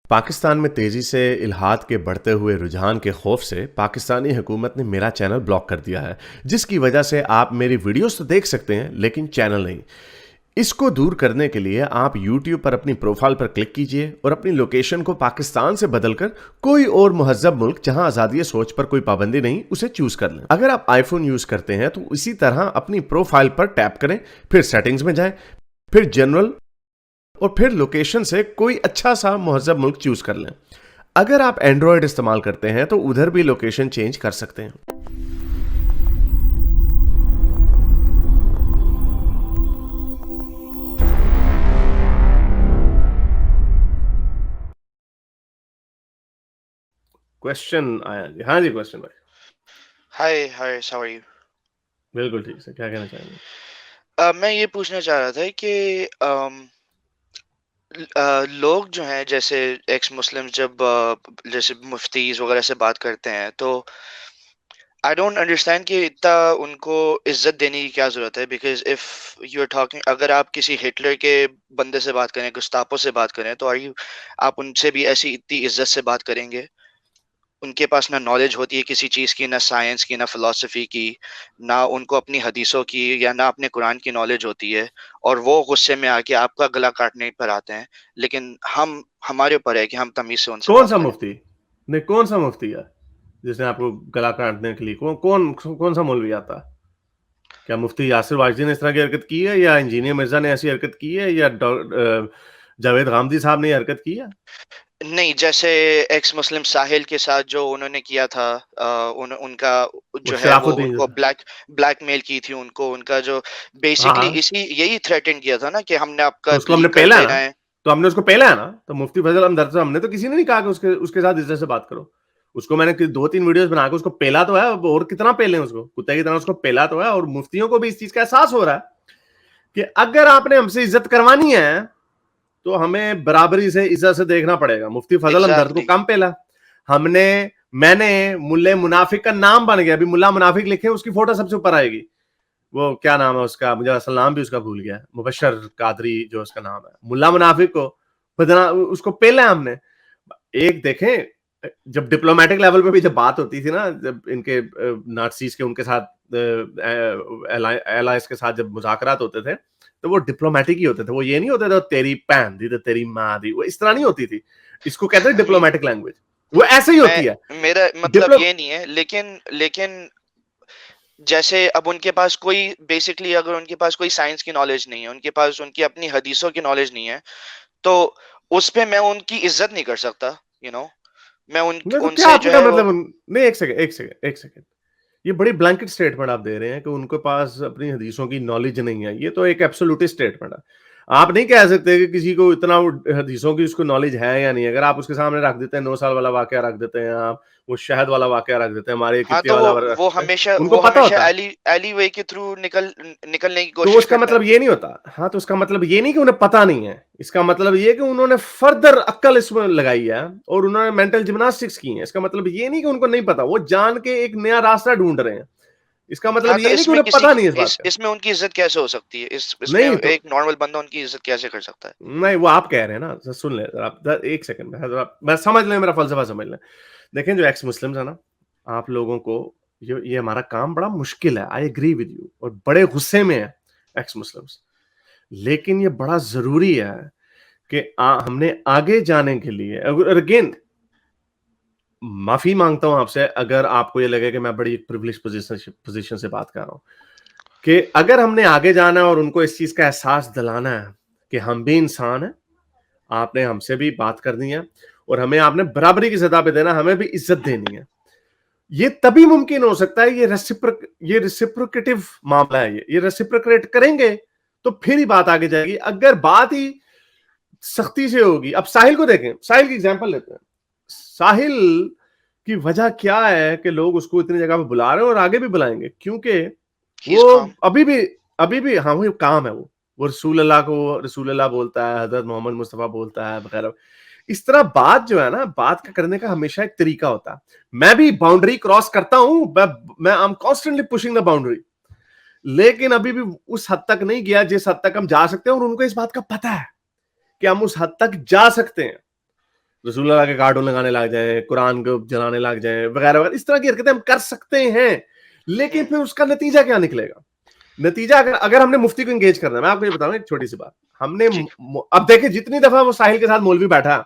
پاکستان میں تیزی سے الحاد کے بڑھتے ہوئے رجحان کے خوف سے پاکستانی حکومت نے میرا چینل بلاک کر دیا ہے، جس کی وجہ سے آپ میری ویڈیوز تو دیکھ سکتے ہیں لیکن چینل نہیں۔ اس کو دور کرنے کے لیے آپ یوٹیوب پر اپنی پروفائل پر کلک کیجئے اور اپنی لوکیشن کو پاکستان سے بدل کر کوئی اور مہذب ملک جہاں آزادی سوچ پر کوئی پابندی نہیں اسے چوز کر لیں۔ اگر آپ آئی فون یوز کرتے ہیں تو اسی طرح اپنی پروفائل پر ٹیپ کریں، پھر سیٹنگز میں جائیں، پھر جنرل اور پھر لوکیشن سے کوئی اچھا سا مہذب ملک چوز کر لیں۔ اگر آپ اینڈرائیڈ استعمال کرتے ہیں تو ادھر بھی لوکیشن چینج کر سکتے ہیں۔ کوشچن آیا جی، ہاں جی کوشچن بھائی۔ ہائے ہائے how are you؟ بالکل ٹھیک سے، کیا کہنا چاہیں گے؟ میں یہ پوچھنا چاہ رہا تھا کہ لوگ جو ہیں جیسے ایکس مسلم جب جیسے مفتیز وغیرہ سے بات کرتے ہیں تو آئی ڈونٹ انڈرسٹینڈ کہ اتنا ان کو عزت دینے کی کیا ضرورت ہے، because if you are talking, اگر آپ کسی ہٹلر کے بندے سے بات کریں، گستاپو سے بات کریں، تو آپ ان سے بھی ایسی اتنی عزت سے بات کریں گے؟ ان کے پاس نہ نالج ہوتی ہے کسی چیز کی، نہ سائنس کی، نہ فلسفی کی، نہ ان کو اپنی حدیثوں کی یا نہ اپنے قرآن کی نالج ہوتی ہے، اور وہ غصے میں آ کے آپ کا گلا کاٹنے پر آتے ہیں۔ لیکن ہمارے اوپر ہے کہ ہم تمیز سے ان سے کون بات سا کریں۔ مفتی؟ نہیں، کون سا مفتی ہے جس نے آپ کو گلا کاٹنے کے لیے کون سا مولوی آتا؟ کیا مفتی یاسر واجدی نے اس طرح کی حرکت کی ہے، یا انجینئر مرزا نے ایسی حرکت کی ہے، یا جاوید غامدی صاحب نے حرکت کی ہے؟ نہیں، جیسے ایکس مسلم ساحل کے ساتھ جو انہوں نے کیا تھا، ان کا وہ جو ہے شراف وہ ان الدین کو جیسا؟ بلیک میل کی تھی، ان کا جو ہاں بیسکلی ہاں، یہی تھریٹن کیا تھا نا کہ ہم نے آپ تو کا اس کو ہم نے لیک کر پہلا ہے نا، دینا ہے۔ تو ہم نے اس کو پہلا ہے نا، تو مفتی فضل احمد سے ہم نے تو کسی نے نہیں کہا کہ اس کے ساتھ عزت سے بات کرو۔ اس کو میں نے 2-3 ویڈیوز بنا کے اس کو پیلا تو ہے، اور کتنا پیلیں اس کو، کتے کی طرح اس کو پیلا تو ہے۔ اور مفتیوں کو بھی اس چیز کا احساس ہو رہا ہے کہ اگر آپ نے ہم سے عزت کروانی ہے تو ہمیں برابری سے عزت سے دیکھنا پڑے گا۔ مفتی فضل ہمدرد کو ایگزیکٹلی۔ کم پیلا، میں نے ملے منافق کا نام بن گیا، ابھی ملا منافق لکھیں اس کی فوٹو سب سے اوپر آئے گی۔ وہ کیا نام ہے اس کا، مجھے اصل نام بھی اس کا بھول گیا، مبشر قادری جو اس کا نام ہے، ملا منافق کو اس کو پہلا ہے ہم نے۔ ایک دیکھیں، جب ڈپلومیٹک لیول پہ بھی جب بات ہوتی تھی نا، جب ان کے نازیز کے ان کے ساتھ ایلائنس کے ساتھ جب مذاکرات ہوتے تھے تو وہ ڈپلومیٹک ہی ہوتے تھے، وہ یہ نہیں ہوتے تھے تیری بہن دی تو تیری ماں دی، وہ اس طرح نہیں ہوتی تھی۔ اس کو کہتے ہیں ڈپلومیٹک لینگویج، وہ ایسے ہی میں ہوتی ہے۔ میرا مطلب یہ نہیں ہے، لیکن جیسے اب ان کے پاس کوئی بیسکلی، اگر ان کے پاس کوئی سائنس کی نالج نہیں ہے، ان کے پاس ان کی اپنی حدیثوں کی نالج نہیں ہے، تو اس پہ میں ان کی عزت نہیں کر سکتا، میں نہیں تو ان کیا سے آپ جو کا ہے وہ۔ مطلب نہیں، ایک سیکنڈ، یہ بڑی بلینکٹ سٹیٹمنٹ آپ دے رہے ہیں کہ ان کے پاس اپنی حدیثوں کی نالج نہیں ہے، یہ تو ایک ایبسولوٹی سٹیٹمنٹ ہے۔ آپ نہیں کہہ سکتے کہ کسی کو اتنا حدیثوں کی اس کو نالج ہے یا نہیں۔ اگر آپ اس کے سامنے رکھ دیتے ہیں 9 سال والا واقعہ رکھ دیتے ہیں، آپ وہ شہد والا واقعہ رکھ دیتے ہیں، ہمارے ہاں کتے تو والا رکھ وہ دیتے ہیں، ہمیشہ ان کو وہ پتا ہمیشہ ہوتا ہے۔ ایلی وے کے تھرو نکلنے کی تو کوشش اس کا کرتے ہیں۔ مطلب یہ نہیں ہوتا، ہاں تو اس کا مطلب یہ نہیں کہ انہیں پتا نہیں ہے، اس کا مطلب یہ کہ انہوں نے فردر عقل اس میں لگائی ہے اور انہوں نے مینٹل جمناسٹکس کی ہیں۔ اس کا مطلب یہ نہیں کہ ان کو نہیں پتا، وہ جان کے ایک نیا راستہ ڈھونڈ رہے ہیں۔ اس کا ہاں مطلب تو یہ نہیں کہ انہیں پتا نہیں اس بات کا۔ اس میں ان کی عزت کیسے ہو سکتی ہے؟ اس میں نہیں تو ایک نارمل بندہ ان کی عزت کیسے کر سکتا ہے؟ نہیں، وہ آپ کہہ رہے ہیں نا، سن لیں ذرا ایک سیکنڈ میں سمجھ لیں، میرا فلسفہ سمجھ لیں۔ دیکھیں جو ایکس مسلمز ہیں نا، آپ لوگوں کو یہ ہمارا کام بڑا مشکل ہے، آئی ایگری ود یو، اور بڑے غصے میں ہیں ایکس مسلمز، لیکن یہ بڑا ضروری ہے کہ ہم نے آگے جانے کے لیے، اگین معافی مانگتا ہوں آپ سے اگر آپ کو یہ لگے کہ میں بڑی پریویلیج پوزیشن سے بات کر رہا ہوں، کہ اگر ہم نے آگے جانا ہے اور ان کو اس چیز کا احساس دلانا ہے کہ ہم بھی انسان ہیں، آپ نے ہم سے بھی بات کرنی ہے اور ہمیں آپ نے برابری کی سطح پہ دینا، ہمیں بھی عزت دینی ہے، یہ تبھی ممکن ہو سکتا ہے۔ یہ ریسیپروکیٹو معاملہ ہے، یہ ریسیپروکیٹ کریں گے تو پھر ہی بات آگے جائے گی۔ اگر بات ہی سختی سے ہوگی، اب ساحل کو دیکھیں، ساحل کی ایگزامپل لیتے ہیں۔ ساحل کی وجہ کیا ہے کہ لوگ اس کو اتنی جگہ پہ بلا رہے ہیں اور آگے بھی بلائیں گے؟ کیونکہ ہی از وہ کام۔ ابھی بھی ہاں وہ کام ہے، وہ رسول اللہ کو رسول اللہ بولتا ہے، حضرت محمد مصطفیٰ بولتا ہے وغیرہ۔ اس طرح بات جو ہے نا، بات کا کرنے کا ہمیشہ ایک طریقہ ہوتا ہے۔ میں بھی باؤنڈری کراس کرتا ہوں، میں I'm constantly pushing the boundary، لیکن ابھی بھی اس حد تک نہیں گیا جس حد تک ہم جا سکتے ہیں، اور ان کو اس بات کا پتہ ہے کہ ہم اس حد تک جا سکتے ہیں۔ رسول اللہ کے کارٹون لگانے لگ جائیں, قرآن کو جلانے لگ جائیں وغیرہ وغیرہ, اس طرح کی حرکتیں ہم کر سکتے ہیں, لیکن پھر اس کا نتیجہ کیا نکلے گا؟ نتیجہ اگر ہم نے مفتی کو انگیج کرنا ہے, میں آپ کو یہ بتاؤں ایک چھوٹی سی بات, ہم نے جی اب دیکھیں جتنی دفعہ وہ ساحل کے ساتھ مولوی بیٹھا,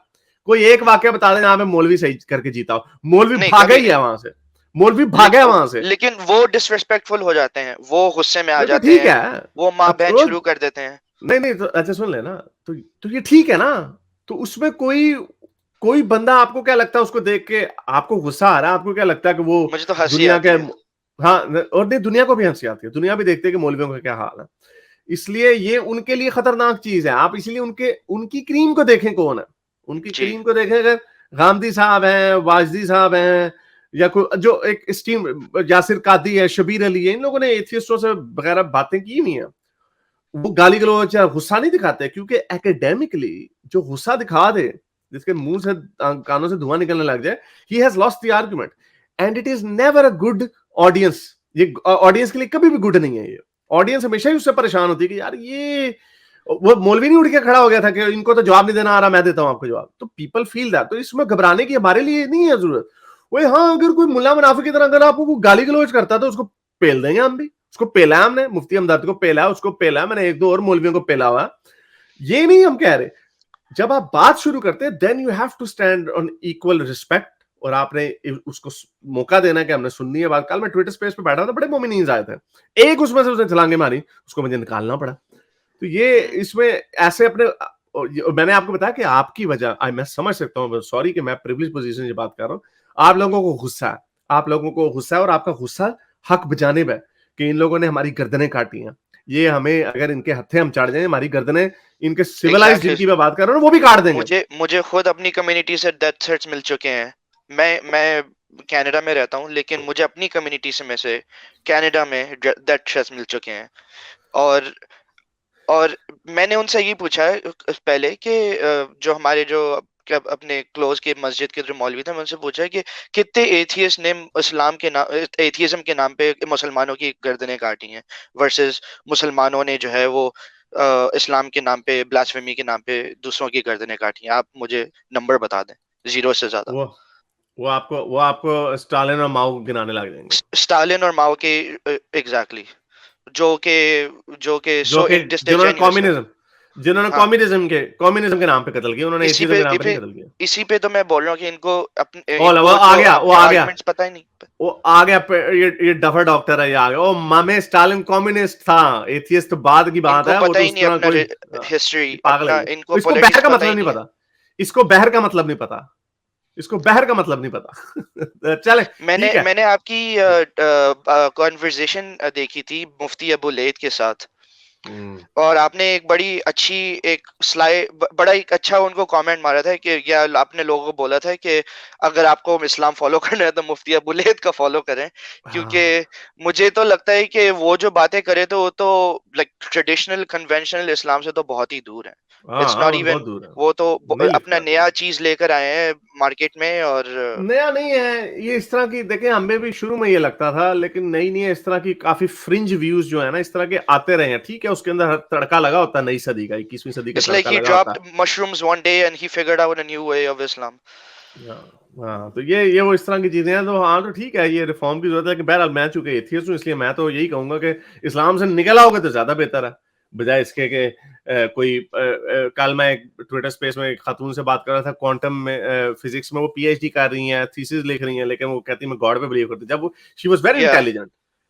کوئی ایک واقعہ بتا دیں یہاں پہ مولوی صحیح کر کے جیتا ہو, مولوی نہیں بھاگا کبھی ہی ہے نہیں. وہاں سے, مولوی بھاگا ہے وہاں سے. لیکن وہ ڈس ریسپیکٹفل ہو جاتے ہیں, وہ غصے میں آ وہ تو جاتے ٹھیک ہیں, ہے, وہ ماں بہن اپروچ شروع کر دیتے ہیں. نہیں نہیں تو اچھا سن لے نا, تو یہ ٹھیک ہے نا, تو اس میں کوئی بندہ آپ کو کیا لگتا ہے اس کو دیکھ کے آپ کو غصہ آ رہا ہے, آپ کو کیا لگتا ہے کہ وہ مجھے تو ہنسی دنیا کے, آتی ہے. ہاں اور نہیں دنیا کو بھی ہنسی آتی ہے, دنیا بھی دیکھتے ہے کہ مولویوں کا کیا حال ہے, اس لیے یہ ان کے لیے خطرناک چیز ہے. آپ اس لیے ان کی کریم کو دیکھیں کون ہے, ان کی جی کریم کو دیکھیں, اگر غامدی صاحب ہیں, واجدی صاحب ہیں, یا کوئی جو ایک اسٹیم یاسر قادری ہے, شبیر علی ہے, ان لوگوں نے ایتھیسٹوں سے وغیرہ باتیں کی نہیں ہیں, وہ گالی گلوچ یا غصہ نہیں دکھاتے, کیونکہ اکیڈیمکلی جو غصہ دکھا دے, جس کے منہ سے کانوں سے دھواں نکلنے لگ جائے, he has lost the argument and it is never a good audience. یہ آڈینس کے لیے کبھی بھی گڈ نہیں ہے. یہ آڈینس ہمیشہ ہی اس سے پریشان ہوتی ہے کہ یار یہ وہ مولوی نہیں اٹھ کے کھڑا ہو گیا تھا کہ ان کو تو جواب نہیں دینا آ رہا, میں دیتا ہوں آپ کو جواب. تو پیپل فیل دیٹ, تو اس میں گھبرانے کی ہمارے لیے نہیں ہے ضرورت. وہ ہاں اگر کوئی ملا منافق کی طرح اگر آپ کو گالی گلوچ کرتا تو اس کو پیل دیں گے ہم بھی, اس کو پیلا ہے ہم نے, مفتی ہمدرد کو پیلا ہے, اس کو پیلا ہے, میں نے ایک دو اور مولویوں کو پیلا ہوا. یہ نہیں ہم کہہ رہے, جب آپ بات شروع کرتے ہیں then you have to stand on equal respect, اور آپ نے اس کو موقع دینا کہ ہم نے سننی ہے بات. کل میں ٹویٹر اسپیس پہ بیٹھا تھا, بڑے مومنین آئے تھے, ایک اس میں سے اس نے چھلانگیں ماری, اس کو مجھے نکالنا پڑا. تو یہ اس میں ایسے اپنے, میں نے آپ کو بتایا کہ آپ کی وجہ میں سمجھ سکتا ہوں, سوری کہ میں پریویلیج پوزیشن سے بات کر رہا ہوں, آپ لوگوں کو غصہ ہے, آپ لوگوں کو غصہ ہے, اور آپ کا غصہ حق بجانب ہے کہ ان لوگوں نے ہماری گردنیں کاٹی ہیں. یہ ہمیں اگر ان کے ہتھے ہم چاڑ جائیں, ہماری گردنیں ان کے سویلائز جن ایگزیکٹلی. کی میں بات کر رہا ہوں وہ بھی کاٹ دیں گے. مجھے خود اپنی کمیونٹی سے ڈیتھ تھریٹس مل چکے ہیں. میں کینیڈا میں رہتا ہوں, لیکن مجھے اپنی کمیونٹی سے میں سے کینیڈا میں ڈیتھ تھریٹس مل چکے ہیں. اور میں نے ان سے یہ پوچھا ہے پہلے کہ جو ہمارے جو اپنے کلوز کے مسجد کے جو مولوی تھے, میں ان سے پوچھا ہے کہ کتنے ایتھیسٹ نے اسلام کے نام, ایتھیزم کے نام پہ مسلمانوں کی گردنیں کاٹی ہیں, ورسز مسلمانوں نے جو ہے وہ اسلام کے نام پہ, بلاسفیمی کے نام پہ دوسروں کی گردنیں کاٹی ہیں. آپ مجھے نمبر بتا دیں 0 سے زیادہ. وہ آپ کو اسٹالن اور ماؤ گنانے لگ جائیں گے, اسٹالن اور ماؤ کے ایگزیکٹلی, جو کہ جو سو کہ ڈسانجینیوس ہے. جنہوں نے ہاں, کمیونزم کے نام پہ قتل کیا, انہوں نے ایتھیزم کے نام پہ نہیں قتل کیا. اسی پہ تو میں بول رہا ہوں کہ ان وہ کو آ تو گیا, اپنے آرگومنٹس پتہ ہی نہیں. وہ آ گیا, یہ ڈفر ڈاکٹر ہے, یہ آ گیا. او مامے اسٹالن کمیونسٹ تھا, ایتھیسٹ تو بعد کی ان بات کو ہے, وہ پتہ تو ہی اس نہیں طرح اپنا کوئی ہسٹری, پاگل ہے. اپنا ان کو اس کو بہر پولیٹکس کا پتہ ہی مطلب نہیں نہیں ہے. پتا, اس کو بہر کا مطلب نہیں پتا, اس کو بہر کا مطلب نہیں پتا. چلے ٹھیک ہے. میں نے آپ کی کنورزیشن دیکھی تھی مفتی ابو لید کے ساتھ, اور آپ نے ایک بڑی اچھی ایک بڑا ایک اچھا ان کو کامنٹ مارا تھا کہ, یا آپ نے لوگوں کو بولا تھا کہ اگر آپ کو اسلام فالو کرنا ہے تو مفتی ابو لید کا فالو کریں, کیونکہ مجھے تو لگتا ہے کہ وہ جو باتیں کرے تو وہ تو لائک ٹریڈیشنل کنونشنل اسلام سے تو بہت ہی دور ہے. اٹس ناٹ ایون, بہت دور ہے, وہ تو نہیں اپنا لکھتا. نیا چیز لے کر آئے ہیں مارکیٹ میں. اور نیا نہیں ہے یہ, اس طرح کی دیکھیں ہمیں بھی شروع میں یہ لگتا تھا, لیکن نہیں ہے, اس طرح کی کافی فرنج ویوز جو ہے نا اس طرح کے آتے رہے ہیں. ٹھیک ہے, اس کے اندر تڑکا لگا ہوتا ہے نئی صدی کا, 21ویں صدی کا it's like تڑکا he لگا ہوتا dropped mushrooms one day and he figured out a new way of Islam. ہے. ہاں تو یہ وہ اس طرح کی چیزیں ہیں. تو ہاں تو ٹھیک ہے, یہ ریفارم کی ضرورت ہے. کہ بہرحال میں چونکہ ایتھیسٹ ہوں, اس لیے میں تو یہی کہوں گا کہ اسلام سے نکل آؤ گے تو زیادہ بہتر ہے, بجائے اس کے کہ کوئی کل میں ایک ٹویٹر اسپیس میں ایک خاتون سے بات کر رہا تھا, کوانٹم میں فزکس میں وہ پی ایچ ڈی کر رہی ہیں, تھیسز لکھ رہی ہیں, لیکن وہ کہتی میں گاڈ پہ بلیو کرتی. جب وہ she was very Yeah, intelligent,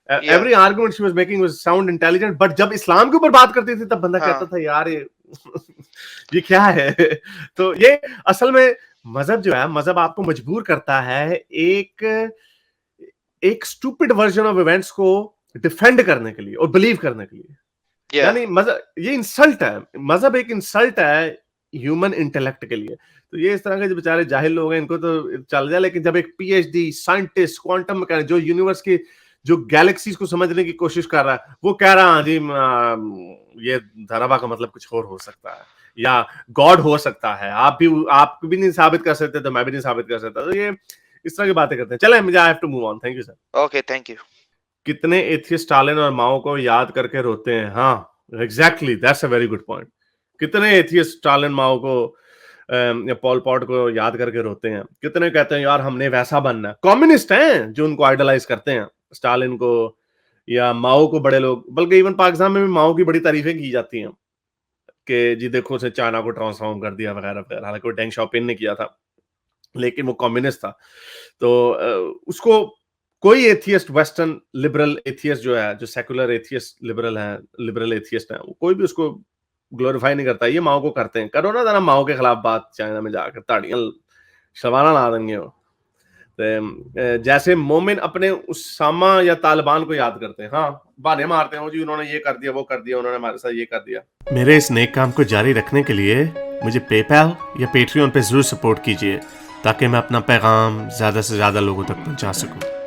yeah, every argument she was making was sound intelligent, but جب اسلام کے اوپر بات کرتی تھی تب بندہ ہاں, کہتا تھا یار یہ کیا ہے. تو یہ اصل میں مذہب جو ہے, مذہب آپ کو مجبور کرتا ہے ایک اسٹوپڈ ورژن آف ایونٹس کو ڈیفینڈ کرنے کے لیے اور بلیو کرنے کے لیے. yeah. یعنی مذہب یہ انسلٹ ہے, مذہب ایک انسلٹ ہے ہیومن انٹلیکٹ کے لیے. تو یہ اس طرح کے جو بیچارے جاہل لوگ ہیں ان کو تو چل جائے, لیکن جب ایک P H D scientist quantum mechanic جو یونیورس کی جو گیلیکسیز کو سمجھنے کی کوشش کر رہا ہے, وہ کہہ رہا ہے جی یہ دھرابا کا مطلب کچھ اور ہو سکتا ہے, یا گاڈ ہو سکتا ہے, آپ بھی نہیں ثابت کر سکتے تو میں بھی نہیں ثابت کر سکتا. تو یہ اس طرح کی باتیں کرتے ہیں. چلیں مجھے I have to move on. Thank you sir. Okay, thank you. کتنے ایتھیسٹ اسٹالن اور ماؤ کو یاد کر کے روتے ہیں. ہاں exactly, that's a very good point. کتنے ایتھیسٹ اسٹالن ماؤ کو پال پاٹ کو یاد کر کے روتے ہیں, کتنے کہتے ہیں یار ہم نے ویسا بننا ہے. کمیونسٹ ہیں جو ان کو آئیڈلائز کرتے ہیں, اسٹالن کو یا ماؤ کو بڑے لوگ, بلکہ ایون پاکستان میں بھی ماؤ کی بڑی تعریفیں کی جاتی ہیں کہ جی دیکھو اسے چائنا کو ٹرانسفارم کر دیا وغیرہ وغیرہ, حالانکہ وہ ڈینگ شاؤپن نے کیا تھا لیکن وہ کمیونسٹ تھا. تو اس کو کوئی ایتھیسٹ, ویسٹرن لبرل ایتھیسٹ جو ہے, جو سیکولر ایتھیسٹ لبرل ہیں, لبرل ایتھیسٹ ہیں, کوئی بھی اس کو گلوریفائی نہیں کرتا. یہ ماؤ کو کرتے ہیں, کرو نا ذرا ماؤ کے خلاف بات چائنا میں جا کر, تاڑیاں شوارہ لا دیں گے وہ. جیسے مومن اپنے اسامہ یا طالبان کو یاد کرتے ہیں, ہاں بہانے مارتے ہیں جی انہوں نے یہ کر دیا وہ کر دیا, انہوں نے ہمارے ساتھ یہ کر دیا. میرے اس نیک کام کو جاری رکھنے کے لیے مجھے پے پیل یا پیٹریون پہ ضرور سپورٹ کیجیے تاکہ میں اپنا پیغام زیادہ سے زیادہ لوگوں تک پہنچا سکوں.